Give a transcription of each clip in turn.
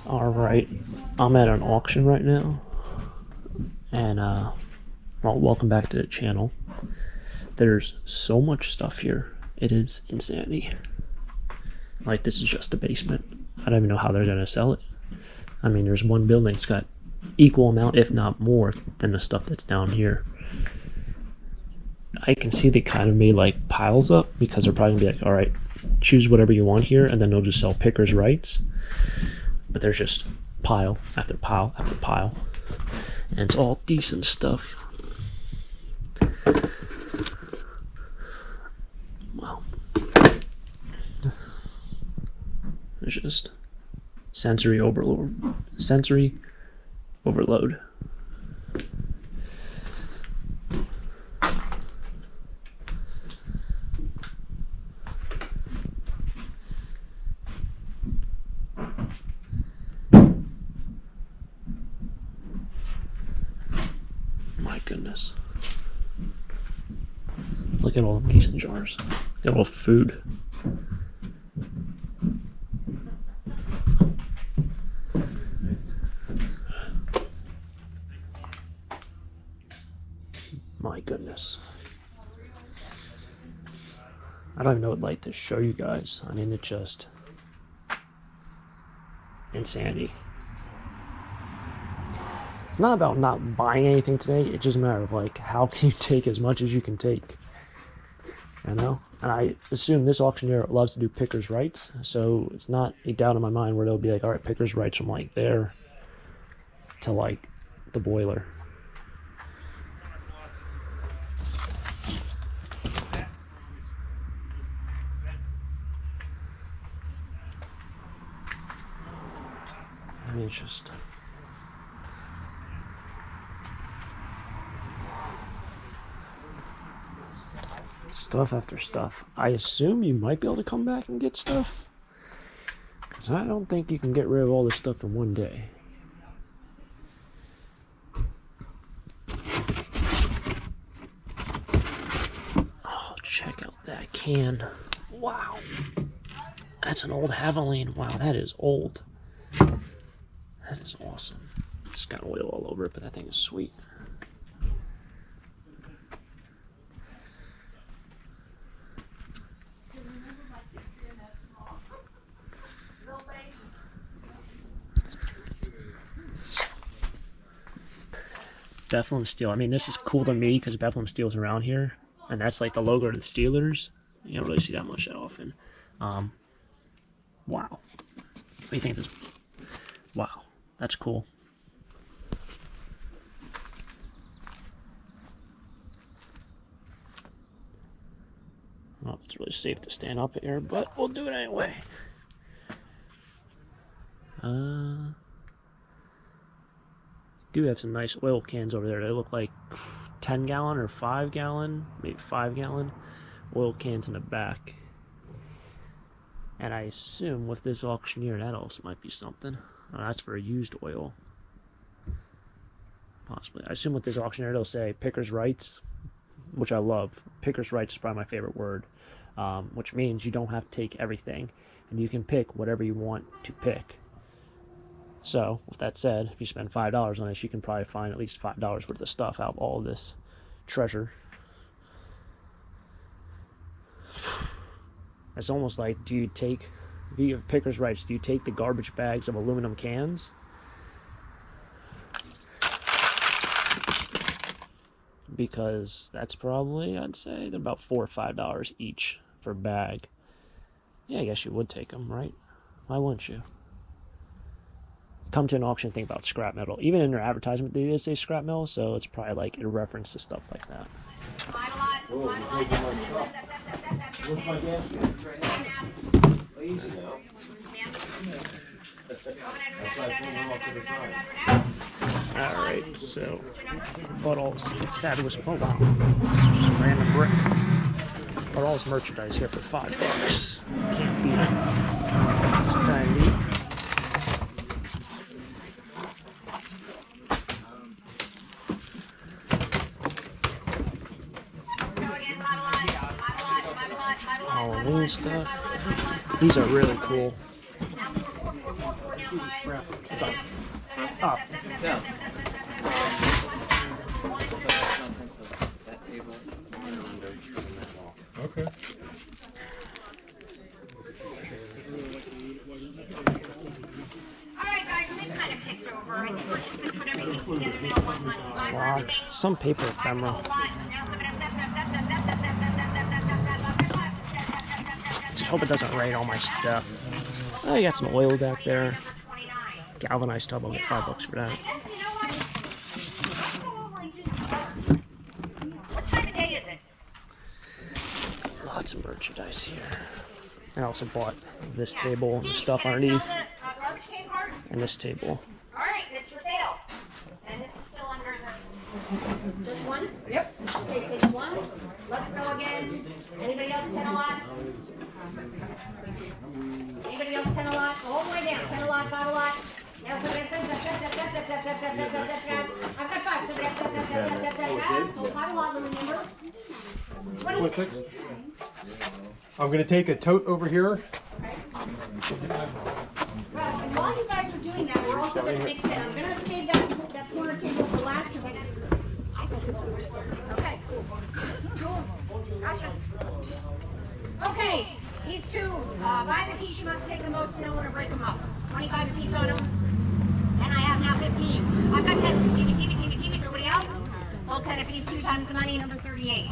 Alright, I'm at an auction right now, and well, welcome back to the channel. There's so much stuff here, it is insanity. Like, this is just the basement. I don't even know how they're gonna sell it. I mean, there's one building that's got equal amount, if not more, than the stuff that's down here. I can see they kind of made like piles up because they're probably gonna be like, alright, choose whatever you want here, and then they'll just sell pickers' rights. But there's just pile after pile after pile, and it's all decent stuff. Wow. There's just sensory overload. My goodness. Look at all the mason jars. Look at all the food. My goodness. I don't even know what like to show you guys. I mean, it's just insanity. It's not about not buying anything today, it's just a matter of like, how can you take as much as you can take? You know? And I assume this auctioneer loves to do pickers' rights, so it's not a doubt in my mind where they'll be like, alright, pickers' rights from like there to like the boiler. I mean, it's just... stuff after stuff. I assume you might be able to come back and get stuff, because I don't think you can get rid of all this stuff in one day. Oh, check out that can. Wow. That's an old Havaline. Wow, that is old. That is awesome. It's got oil all over it, but that thing is sweet. Bethlehem Steel. I mean, this is cool to me because Bethlehem Steel's around here, and that's like the logo of the Steelers. You don't really see that much that often. Wow. What do you think of this? Wow, that's cool. I don't know if it's really safe to stand up here, but we'll do it anyway. Do have some nice oil cans over there. They look like 10-gallon or 5-gallon, maybe 5-gallon oil cans in the back. And I assume with this auctioneer, that also might be something. Oh, that's for used oil. Possibly. I assume with this auctioneer, they'll say pickers' rights, which I love. Pickers' rights is probably my favorite word, which means you don't have to take everything, and you can pick whatever you want to pick. So, with that said, if you spend $5 on this, you can probably find at least $5 worth of stuff out of all of this treasure. It's almost like, do you take, if you have pickers' rights, do you take the garbage bags of aluminum cans? Because that's probably, I'd say, they're about $4 or $5 each for a bag. Yeah, I guess you would take them, right? Why wouldn't you? Come to an auction and think about scrap metal. Even in their advertisement, they did say scrap metal, so it's probably like a reference to stuff like that. Alright, so bought all this fabulous, oh wow, it's just a random brick. Bought all this merchandise here for $5. Can't beat it. It's kind of neat. Halloween stuff. These are really cool. What's up? Oh. Yeah. Okay. Clock. Some paper ephemera. Just hope it doesn't rain all my stuff. Oh, you got some oil back there. Galvanized tub, I'll get $5 for that. What time of day is it? Lots of merchandise here. I also bought this table and stuff underneath, and this table. All right, it's for sale. And this is still under the... Just one? Yep. Okay, take one. Let's go again. Anybody else 10 a lot? Anybody else 10 a lot? All the way down. 10 a lot, 5 a lot. Now somebody else, I've got 5. Somebody else, so 5 a lot, remember? 26. I'm going to take a tote over here. Well, and while you guys are doing that, we're also going to mix it. I'm going to save that corner table for last because I think this one. Okay, cool. Gotcha. Okay, these two, buy the piece, you must take the most, you don't want to break them up. 25 a piece on them. 10 I have now, 15. I've got 10. TV. Everybody else? Sold 10 a piece, 2 times the money, number 38.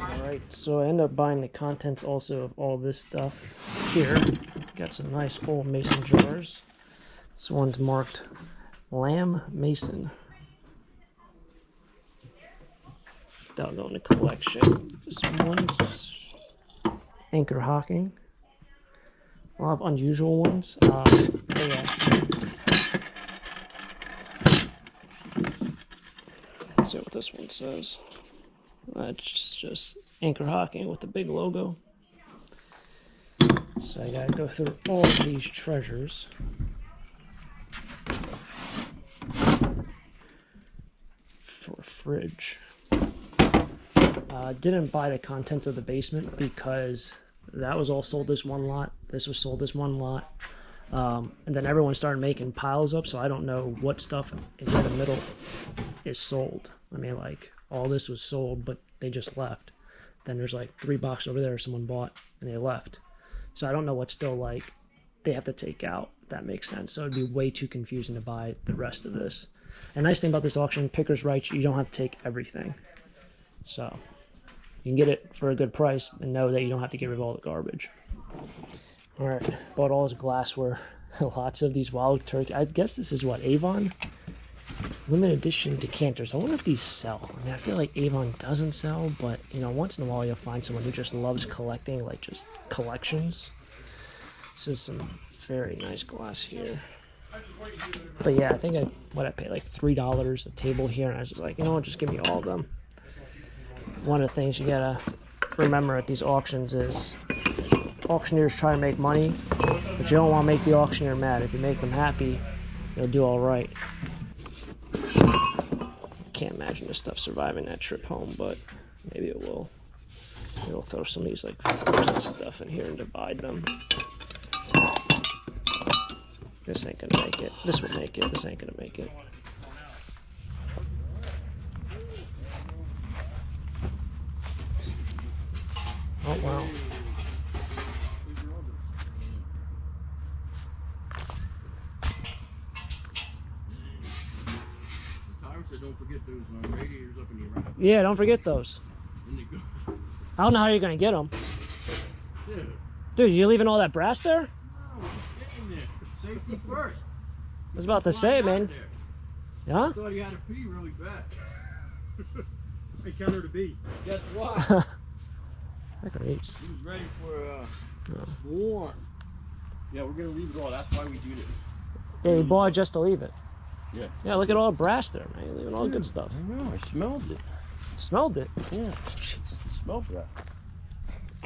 Alright, so I ended up buying the contents also of all this stuff here. Got some nice old mason jars. This one's marked Lamb Mason. That'll go in the collection. This one's Anchor Hocking. A lot of unusual ones. Yeah. Let's see what this one says. It's just Anchor Hocking with the big logo. So I gotta go through all of these treasures. For a fridge. Didn't buy the contents of the basement because that was all sold this one lot. This was sold this one lot. And then everyone started making piles up, so I don't know what stuff in the middle is sold. I mean, like, all this was sold, but they just left. Then there's like 3 boxes over there someone bought, and they left. So I don't know what's still, like, they have to take out, if that makes sense. So it'd be way too confusing to buy the rest of this. And nice thing about this auction, picker's right, you don't have to take everything. So you can get it for a good price and know that you don't have to get rid of all the garbage. Alright, bought all this glassware. Lots of these wild turkey. I guess this is what, Avon? Limited edition decanters. I wonder if these sell. I mean, I feel like Avon doesn't sell, but, you know, once in a while you'll find someone who just loves collecting, like just collections. This is some very nice glass here. But yeah, I think I paid like $3 a table here, and I was just like, you know what, just give me all of them. One of the things you gotta remember at these auctions is auctioneers try to make money, but you don't want to make the auctioneer mad. If you make them happy, you'll do all right. Can't imagine this stuff surviving that trip home, but maybe it will. Maybe we'll throw some of these like fibers and stuff in here and divide them. This ain't gonna make it. This will make it. This ain't gonna make it. Oh wow. Don't forget those radiators up in the around. Yeah, don't forget those. I don't know how you're gonna get them. Dude, you leaving all that brass there? No, get in there. Safety first. I was about to say, man. Yeah? I thought you had to pee really bad. I count her to be. Guess what? That great. He was ready for warm. Yeah, we're gonna leave it all. That's why we do this. Yeah, you bought it just to leave it. Yeah. Yeah, look at all the brass there, man. You're leaving all the good stuff. I know, I smelled it. Smelled it? Yeah. Jeez. It smelled that.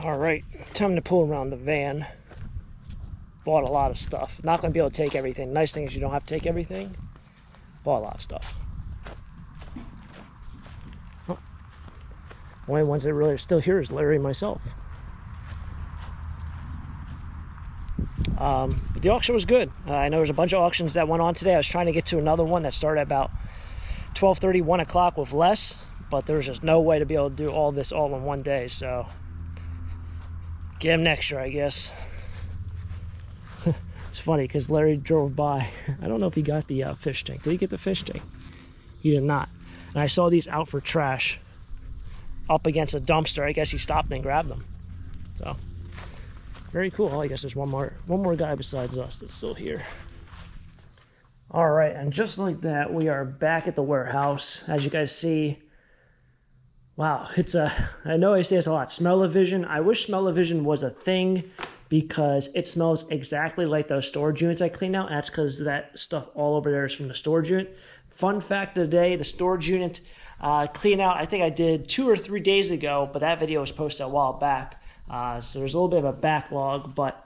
Alright, time to pull around the van. Bought a lot of stuff. Not going to be able to take everything. Nice thing is you don't have to take everything. Bought a lot of stuff. Oh. The only ones that really are still here is Larry and myself. But the auction was good. I know there's a bunch of auctions that went on today. I was trying to get to another one that started at about 12:30, 1 o'clock with less, but there was just no way to be able to do all this all in one day, so get him next year, I guess. It's funny because Larry drove by. I don't know if he got the fish tank. Did he get the fish tank? He did not. And I saw these out for trash up against a dumpster. I guess he stopped and grabbed them. So very cool. I guess there's one more guy besides us that's still here. All right, and just like that, we are back at the warehouse. As you guys see, wow, I know I say it's a lot, smell-o-vision. I wish smell-o-vision was a thing because it smells exactly like those storage units I cleaned out, and that's because that stuff all over there is from the storage unit. Fun fact of the day, the storage unit clean out, I think I did 2 or 3 days ago, but that video was posted a while back. So there's a little bit of a backlog, but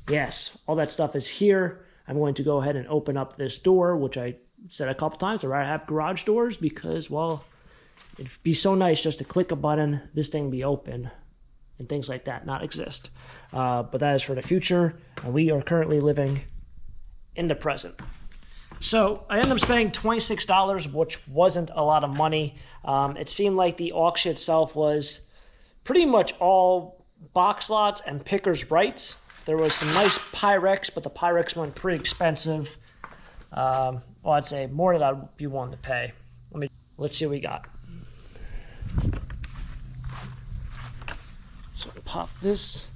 yes, all that stuff is here. I'm going to go ahead and open up this door, which I said a couple times. I'd rather have garage doors because, well, it'd be so nice just to click a button, this thing be open, and things like that not exist. But that is for the future, and we are currently living in the present. So I ended up spending $26, which wasn't a lot of money. It seemed like the auction itself was pretty much all box lots and pickers' rights. There was some nice Pyrex, but the Pyrex went pretty expensive. Well, I'd say more than I'd be willing to pay. Let's see what we got. So pop this.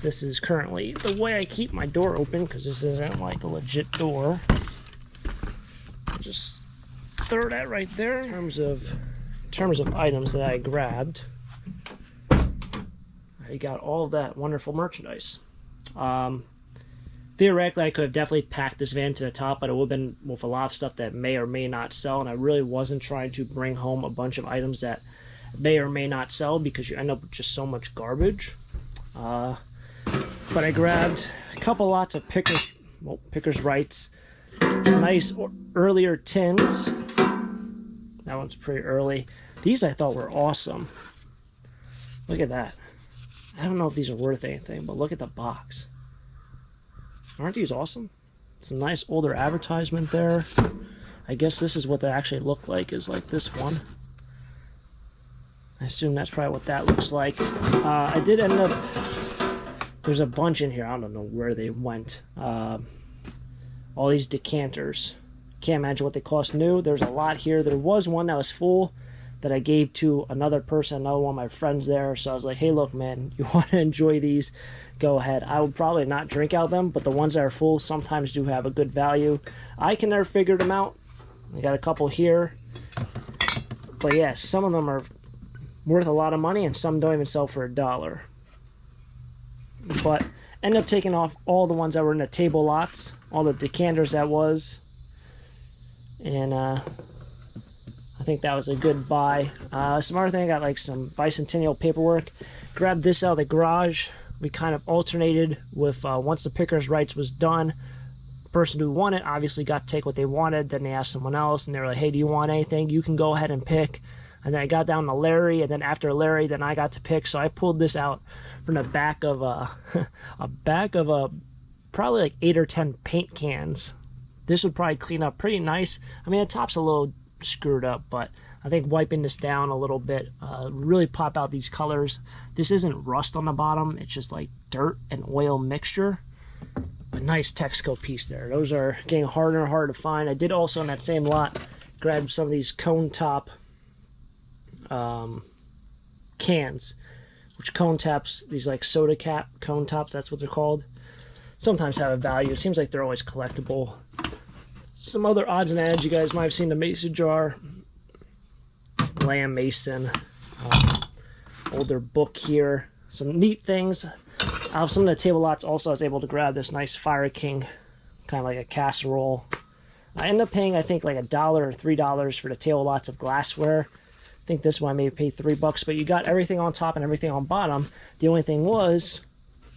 This is currently the way I keep my door open because this isn't like a legit door. Just throw that right there. In terms of items that I grabbed, I got all of that wonderful merchandise. Theoretically, I could have definitely packed this van to the top, but it would have been with a lot of stuff that may or may not sell, and I really wasn't trying to bring home a bunch of items that may or may not sell because you end up with just so much garbage. But I grabbed a couple lots of pickers' rights, some nice earlier tins. That one's pretty early. These I thought were awesome. Look at that. I don't know if these are worth anything, but look at the box. Aren't these awesome? Some nice older advertisement there. I guess this is what they actually look like, is like this one. I assume that's probably what that looks like. I did end up... There's a bunch in here. I don't know where they went. All these decanters. Can't imagine what they cost new. There's a lot here. There was one that was full that I gave to another person, another one of my friends there. So I was like, hey, look, man, you want to enjoy these? Go ahead. I would probably not drink out of them, but the ones that are full sometimes do have a good value. I can never figure them out. I got a couple here. But yeah, some of them are worth a lot of money and some don't even sell for $1. But ended up taking off all the ones that were in the table lots, all the decanters that was. And I think that was a good buy. Some other thing, I got like some bicentennial paperwork. Grabbed this out of the garage. We kind of alternated with once the pickers' rights was done, the person who won it obviously got to take what they wanted. Then they asked someone else and they were like, hey, do you want anything? You can go ahead and pick. And then I got down to Larry, and then after Larry, then I got to pick. So I pulled this out from the back of probably like 8 or 10 paint cans. This would probably clean up pretty nice. I mean, the top's a little screwed up, but I think wiping this down a little bit really pop out these colors. This isn't rust on the bottom. It's just like dirt and oil mixture. A nice Texaco piece there. Those are getting harder and harder to find. I did also in that same lot grab some of these cone top cans, which cone tops, these like soda cap cone tops, that's what they're called, sometimes have a value. It seems like they're always collectible. Some other odds and ends, you guys might have seen the mason jar, lamb mason, older book here, some neat things. Out of some of the table lots also I was able to grab this nice Fire King, kind of like a casserole. I ended up paying I think like $1 or $3 for the table lots of glassware. I think this one I may have paid $3, but you got everything on top and everything on bottom. The only thing was,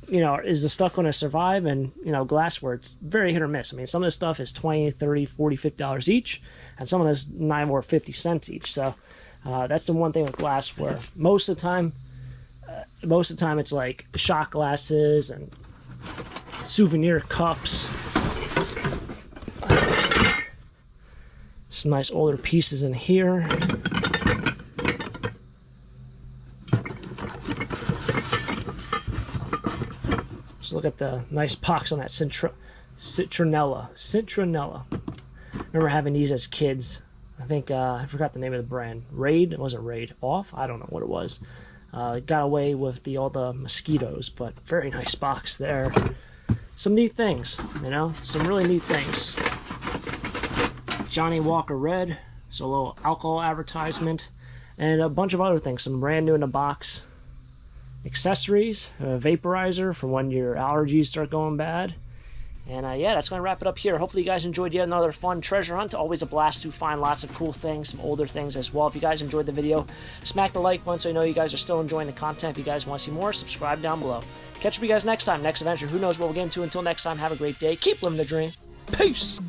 you know, is the stuff going to survive? And, you know, glassware, it's very hit or miss. I mean, some of this stuff is $20, $30, $40, $50 each, and some of this 9 or 50 cents each. So that's the one thing with glassware. Most of the time it's like shot glasses and souvenir cups. Some nice older pieces in here. Just look at the nice pox on that citronella. Remember having these as kids. I think, I forgot the name of the brand. Raid? It wasn't Raid. Off? I don't know what it was. Got away with all the mosquitoes, but very nice box there. Some neat things, you know? Some really neat things. Johnny Walker Red. So a little alcohol advertisement. And a bunch of other things. Some brand new in the box. Accessories. A vaporizer for when your allergies start going bad. And yeah, that's going to wrap it up here. Hopefully you guys enjoyed yet another fun treasure hunt. Always a blast to find lots of cool things, some older things as well. If you guys enjoyed the video, smack the like button so I know you guys are still enjoying the content. If you guys want to see more, subscribe down below. Catch up with you guys next time, next adventure. Who knows what we'll get into. Until next time, have a great day. Keep living the dream. Peace!